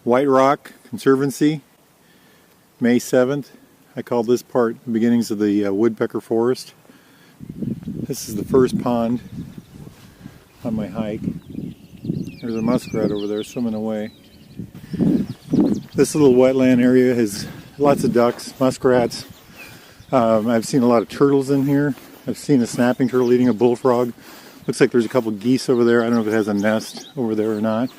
Whiterock Conservancy, May 7th. I call this part the beginnings of the Woodpecker Forest. This is the first pond on my hike. There's a muskrat over there swimming away. This little wetland area has lots of ducks, muskrats. I've seen a lot of turtles in here. I've seen a snapping turtle eating a bullfrog. Looks like there's a couple geese over there. I don't know if it has a nest over there or not.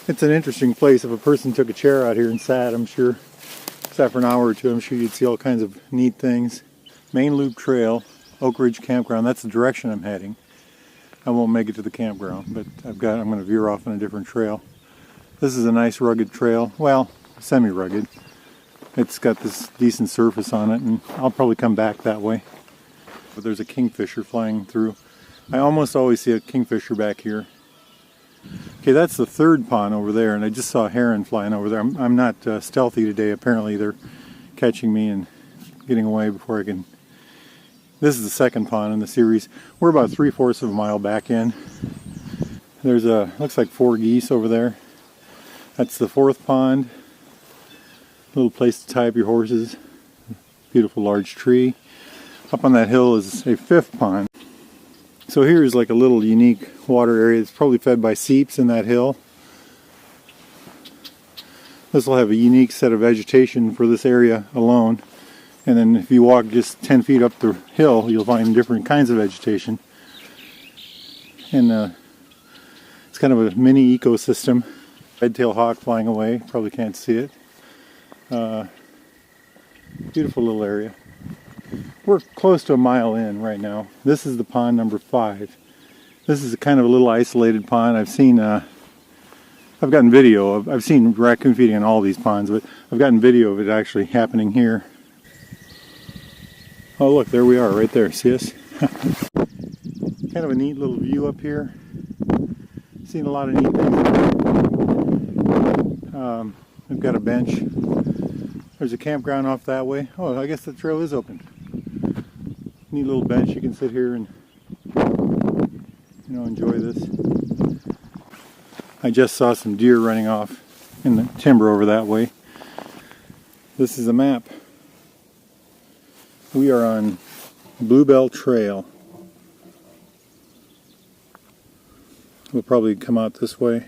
It's an interesting place. If a person took a chair out here and sat, I'm sure, sat for an hour or two, I'm sure you'd see all kinds of neat things. Main Loop Trail, Ridge Campground, that's the direction I'm heading. I won't make it to the campground, but I'm going to veer off on a different trail. This is a nice rugged trail, well, semi-rugged. It's got this decent surface on it, and I'll probably come back that way. But there's a kingfisher flying through. I almost always see a kingfisher back here. Okay, that's the third pond over there, and I just saw a heron flying over there. I'm not stealthy today. Apparently they're catching me and getting away before I can. This is the second pond in the series. We're about 3/4 of a mile back in. There's looks like 4 geese over there. That's the fourth pond. Little place to tie up your horses. Beautiful large tree. Up on that hill is a fifth pond. So here is like a little unique water area. It's probably fed by seeps in that hill. This will have a unique set of vegetation for this area alone. And then if you walk just 10 feet up the hill, you'll find different kinds of vegetation. And it's kind of a mini ecosystem. Red-tailed hawk flying away. Probably can't see it. Beautiful little area. We're close to a mile in right now. This is the pond number 5. This is a kind of a little isolated pond. I've seen, I've gotten video of, I've seen raccoon feeding on all these ponds, but I've gotten video of it actually happening here. Oh look, there we are, right there. See us? Kind of a neat little view up here. Seen a lot of neat things. We've got a bench. There's a campground off that way. Oh, I guess the trail is open. Neat little bench. You can sit here and, enjoy this. I just saw some deer running off in the timber over that way. This is a map. We are on Bluebell Trail. We'll probably come out this way,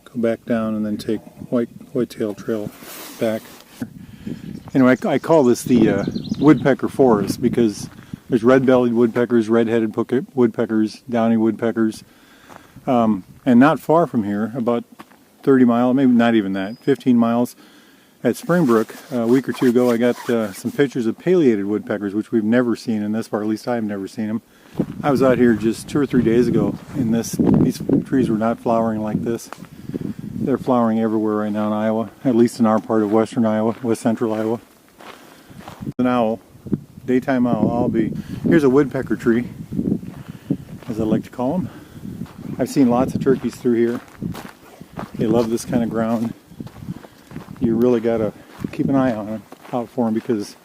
go back down, and then take Whitetail Trail back. Anyway, I call this the Woodpecker Forest because there's red-bellied woodpeckers, red-headed woodpeckers, downy woodpeckers, and not far from here, about 30 miles, maybe not even that, 15 miles, at Springbrook, a week or two ago, I got some pictures of palliated woodpeckers, which we've never seen in this part, at least I've never seen them. I was out here just 2 or 3 days ago, and these trees were not flowering like this. They're flowering everywhere right now in Iowa, at least in our part of western Iowa, west central Iowa. An owl, daytime owl, here's a woodpecker tree, as I like to call them. I've seen lots of turkeys through here. They love this kind of ground. You really got to keep an eye on them, out for them, because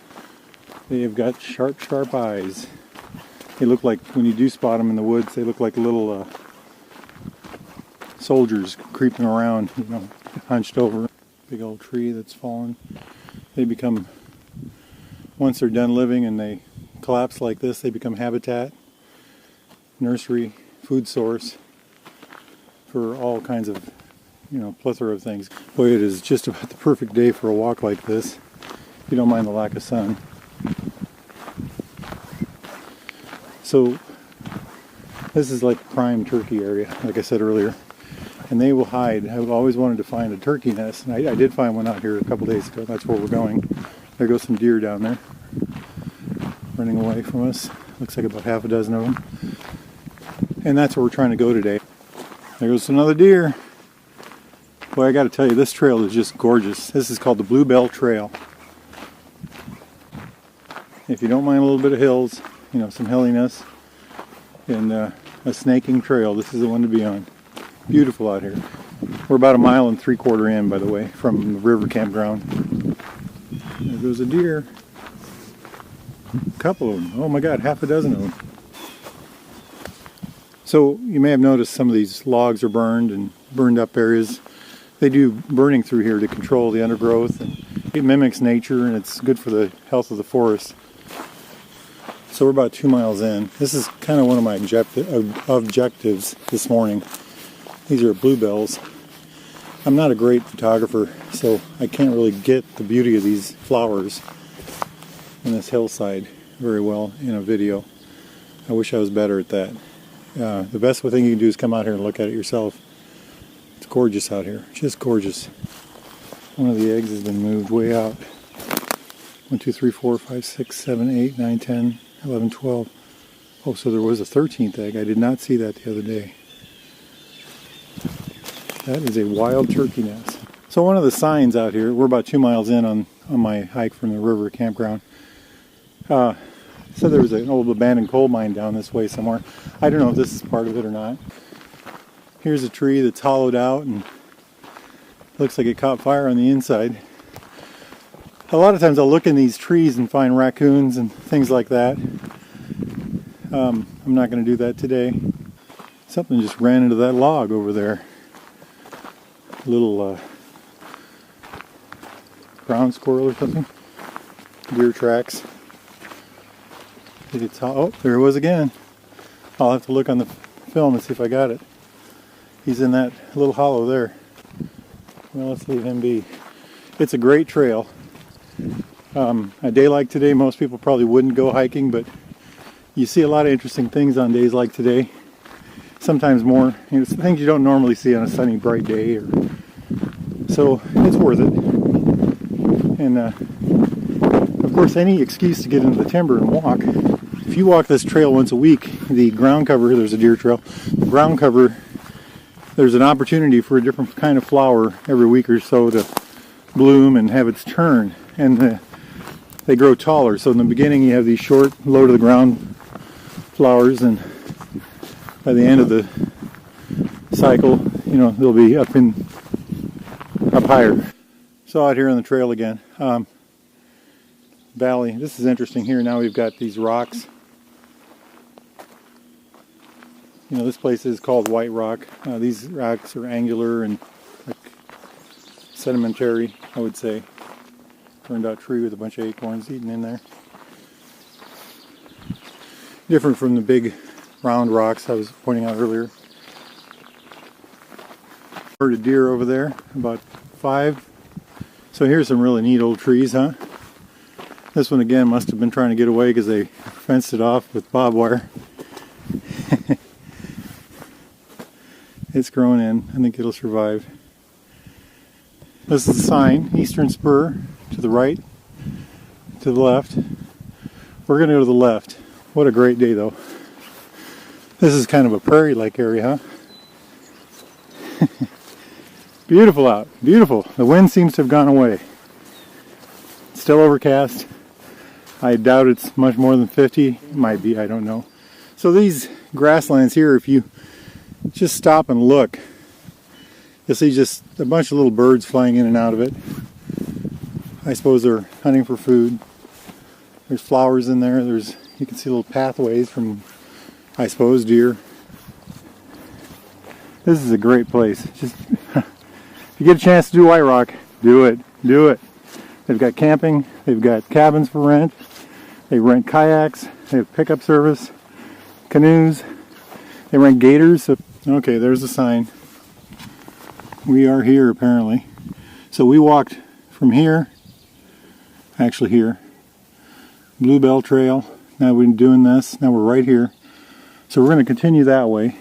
they've got sharp, sharp eyes. They look like, when you do spot them in the woods, they look like little soldiers creeping around, hunched over. Big old tree that's fallen. They become, once they're done living and they collapse like this, they become habitat, nursery, food source for all kinds of, plethora of things. Boy, it is just about the perfect day for a walk like this, if you don't mind the lack of sun. So, this is like a prime turkey area, like I said earlier. And they will hide. I've always wanted to find a turkey nest, and I did find one out here a couple days ago. That's where we're going. There goes some deer down there, running away from us. Looks like about half a dozen of them. And that's where we're trying to go today. There goes another deer. Boy, I got to tell you, this trail is just gorgeous. This is called the Bluebell Trail. If you don't mind a little bit of hills, some hilliness, and a snaking trail, this is the one to be on. Beautiful out here. We're about 1 3/4 miles in, by the way, from the river campground. There goes a deer. A couple of them. Oh my God, half a dozen of them. So you may have noticed some of these logs are burned and burned up areas. They do burning through here to control the undergrowth, and it mimics nature, and it's good for the health of the forest. So we're about 2 miles in. This is kind of one of my objectives this morning. These are bluebells. I'm not a great photographer, so I can't really get the beauty of these flowers in this hillside very well in a video. I wish I was better at that. The best thing you can do is come out here and look at it yourself. It's gorgeous out here, just gorgeous. One of the eggs has been moved way out. 1, 2, 3, 4, 5, 6, 7, 8, 9, 10, 11, 12. Oh, so there was a 13th egg. I did not see that the other day. That is a wild turkey nest. So one of the signs out here, we're about 2 miles in on my hike from the river campground. So there was an old abandoned coal mine down this way somewhere. I don't know if this is part of it or not. Here's a tree that's hollowed out and looks like it caught fire on the inside. A lot of times I'll look in these trees and find raccoons and things like that. I'm not going to do that today. Something just ran into that log over there. Little ground squirrel or something. Deer tracks. Oh, there it was again. I'll have to look on the film and see if I got it. He's in that little hollow there. Well, let's leave him be. It's a great trail. A day like today, most people probably wouldn't go hiking, but you see a lot of interesting things on days like today. Sometimes more, it's things you don't normally see on a sunny, bright day. So it's worth it. And of course, any excuse to get into the timber and walk. If you walk this trail once a week, the ground cover, there's a deer trail, the ground cover, there's an opportunity for a different kind of flower every week or so to bloom and have its turn. And they grow taller. So in the beginning you have these short, low to the ground flowers, and by the end of the cycle, you know, they'll be up higher. So out here on the trail again. Valley. This is interesting here. Now we've got these rocks. You know, this place is called Whiterock. These rocks are angular and like sedimentary, I would say. Turned out tree with a bunch of acorns eaten in there. Different from the big round rocks I was pointing out earlier. Heard a deer over there, about 5. So here's some really neat old trees, huh? This one again must have been trying to get away because they fenced it off with barbed wire. It's growing in. I think it'll survive. This is a sign, Eastern Spur, to the right, to the left. We're going to go to the left. What a great day though. This is kind of a prairie-like area, huh? Beautiful out, beautiful. The wind seems to have gone away. Still overcast. I doubt it's much more than 50. It might be, I don't know. So these grasslands here, if you just stop and look, you'll see just a bunch of little birds flying in and out of it. I suppose they're hunting for food. There's flowers in there. You can see little pathways from, I suppose, deer. This is a great place. Just if you get a chance to do Whiterock, do it. Do it. They've got camping. They've got cabins for rent. They rent kayaks. They have pickup service, canoes. They rent gators. So, okay, there's a sign. We are here apparently. So we walked from here, actually here, Bluebell Trail. Now we've been doing this. Now we're right here. So we're going to continue that way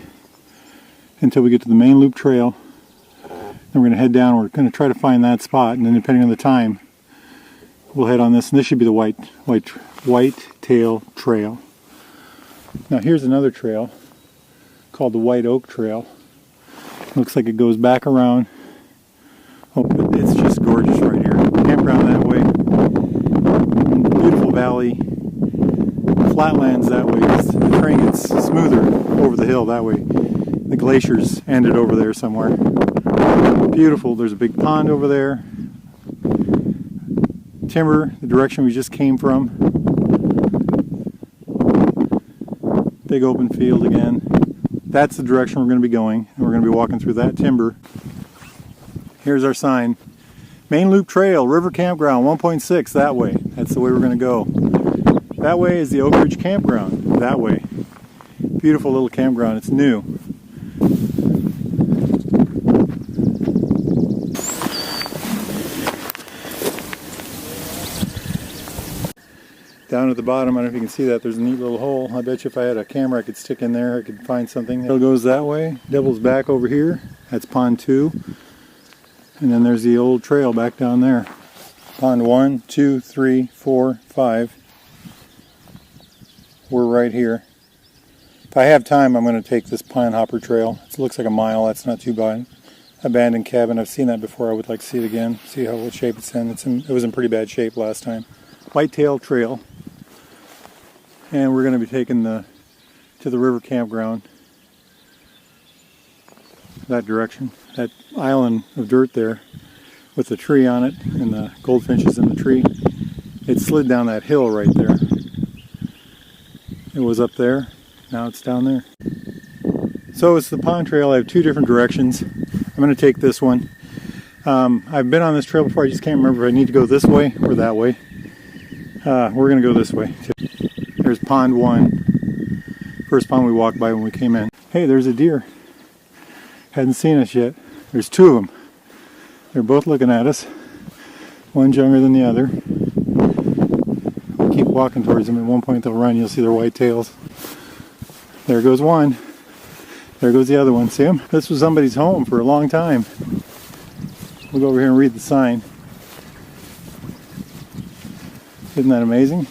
until we get to the main loop trail. Then we're going to head down. We're going to try to find that spot, and then depending on the time, we'll head on this. And this should be the Whitetail Trail. Now here's another trail called the White Oak Trail. Looks like it goes back around. Oh, it's just gorgeous right here. Campground that way. Beautiful valley. Flatlands that way. The terrain gets smoother over the hill that way. The glaciers ended over there somewhere. Beautiful. There's a big pond over there. Timber, the direction we just came from. Big open field again. That's the direction we're going to be going. And we're going to be walking through that timber. Here's our sign. Main Loop Trail, River Campground, 1.6, that way. That's the way we're going to go. That way is the Ridge Campground, that way. Beautiful little campground, it's new. Down at the bottom, I don't know if you can see that, there's a neat little hole. I bet you if I had a camera I could stick in there, I could find something. It goes that way. Devil's Back over here, that's pond 2. And then there's the old trail back down there. Pond 1, 2, 3, 4, 5. We're right here. If I have time, I'm going to take this pine hopper trail. It looks like a mile, that's not too bad. Abandoned cabin, I've seen that before, I would like to see it again. See what shape it's in. It was in pretty bad shape last time. Whitetail Trail. And we're going to be taking to the river campground. That direction. That island of dirt there with the tree on it and the goldfinches in the tree. It slid down that hill right there. It was up there, now it's down there. So it's the pond trail. I have 2 different directions. I'm going to take this one. I've been on this trail before, I just can't remember if I need to go this way or that way. We're going to go this way. There's pond 1. First pond we walked by when we came in. Hey, there's a deer. Hadn't seen us yet. There's 2 of them. They're both looking at us. One's younger than the other. We'll keep walking towards them. At one point they'll run. You'll see their white tails. There goes one. There goes the other one. See him? This was somebody's home for a long time. We'll go over here and read the sign. Isn't that amazing?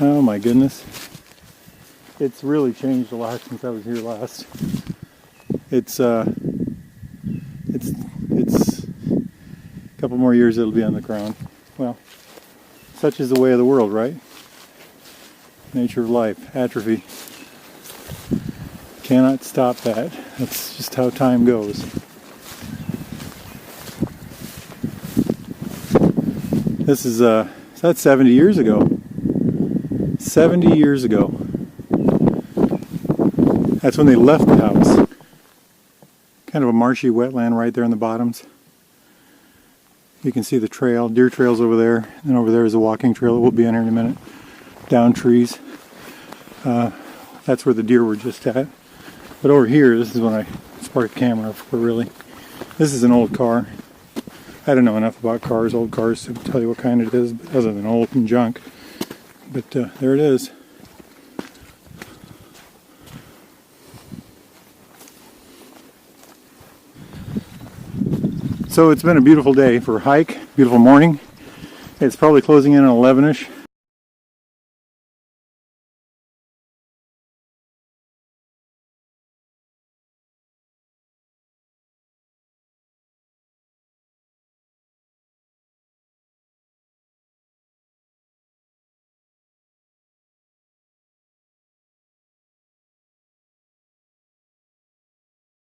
Oh my goodness. It's really changed a lot since I was here last. It's a couple more years it'll be on the ground. Well, such is the way of the world, right? Nature of life, atrophy. Cannot stop that. That's just how time goes. This is that's 70 years ago. 70 years ago. That's when they left the house. Kind of a marshy wetland right there in the bottoms. You can see the trail, deer trails over there, and over there is a walking trail that we'll be on here in a minute. Down trees. That's where the deer were just at. But over here, this is when I sparked the camera for really. This is an old car. I don't know enough about cars, old cars, to tell you what kind it is, other than old and junk. But there it is. So it's been a beautiful day for a hike, beautiful morning. It's probably closing in on 11ish.